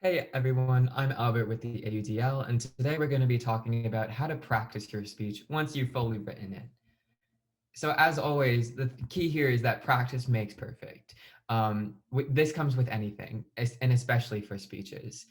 Hey everyone, I'm Albert with the AUDL, and today we're going to be talking about how to practice your speech once you've fully written it. So, as always, the key here is that practice makes perfect. This comes with anything, and especially for speeches.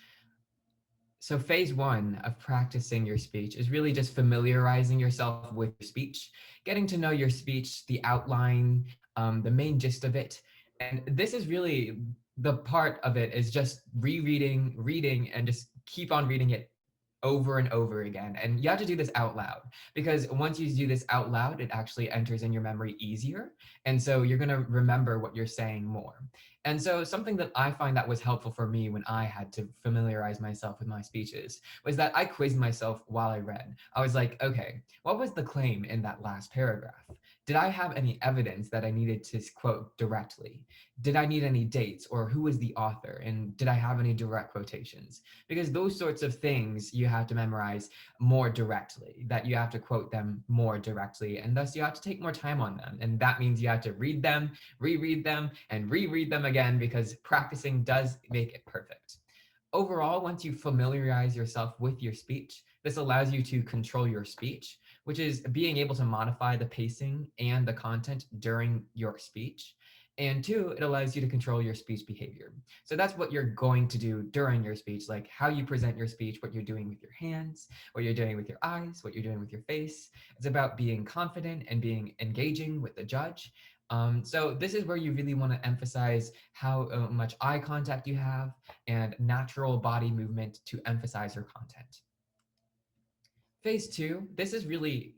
So, phase one of practicing your speech is really just familiarizing yourself with your speech, getting to know your speech, the outline, the main gist of it. And this is really the part of it is just rereading, reading, and just keep on reading it over and over again. And you have to do this out loud because once you do this out loud, it actually enters in your memory easier. And so you're going to remember what you're saying more. And so something that I find that was helpful for me when I had to familiarize myself with my speeches was that I quizzed myself while I read. I was like, okay, what was the claim in that last paragraph? Did I have any evidence that I needed to quote directly? Did I need any dates or who was the author? And did I have any direct quotations? Because those sorts of things you have to memorize more directly, that you have to quote them more directly, and thus you have to take more time on them. And that means you have to read them, reread them, and reread them again because practicing does make it perfect. Overall, once you familiarize yourself with your speech, this allows you to control your speech, which is being able to modify the pacing and the content during your speech. And two, it allows you to control your speech behavior. So that's what you're going to do during your speech, like how you present your speech, what you're doing with your hands, what you're doing with your eyes, what you're doing with your face. It's about being confident and being engaging with the judge. So this is where you really want to emphasize how much eye contact you have and natural body movement to emphasize your content. Phase two, this is really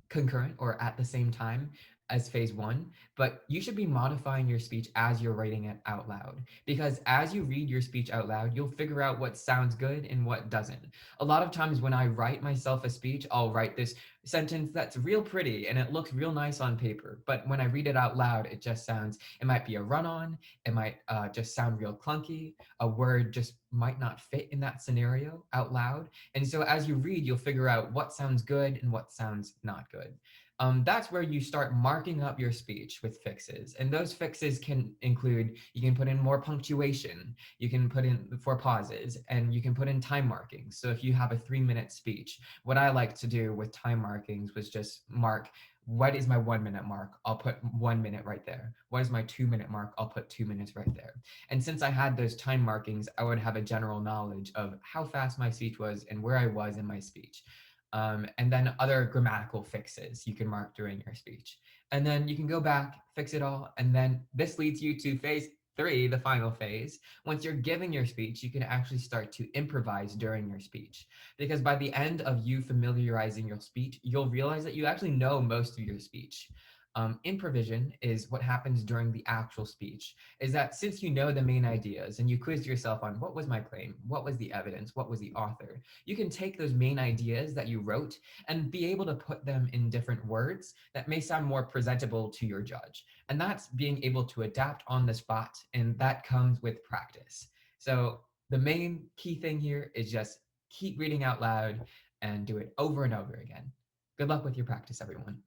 concurrent or at the same time as phase one, but you should be modifying your speech as you're writing it out loud. Because as you read your speech out loud, you'll figure out what sounds good and what doesn't. A lot of times when I write myself a speech, I'll write this sentence that's real pretty and it looks real nice on paper. But when I read it out loud, it just sounds, it might be a run on, it might just sound real clunky, a word just might not fit in that scenario out loud. And so as you read, you'll figure out what sounds good and what sounds not good. That's where you start marking up your speech with fixes. And those fixes can include, you can put in more punctuation, you can put in for pauses, and you can put in time markings. So if you have a 3-minute speech, what I like to do with time markings was just mark what is my 1 minute mark? I'll put 1 minute right there. What is my 2 minute mark? I'll put 2 minutes right there. And since I had those time markings, I would have a general knowledge of how fast my speech was and where I was in my speech. And then other grammatical fixes you can mark during your speech. And then you can go back, fix it all. And then this leads you to phase three, the final phase. Once you're giving your speech, you can actually start to improvise during your speech. Because by the end of you familiarizing your speech, you'll realize that you actually know most of your speech. Improvision is what happens during the actual speech, is that since you know the main ideas and you quiz yourself on what was my claim, what was the evidence, what was the author, you can take those main ideas that you wrote and be able to put them in different words that may sound more presentable to your judge. And that's being able to adapt on the spot, and that comes with practice. So the main key thing here is just keep reading out loud and do it over and over again. Good luck with your practice, everyone.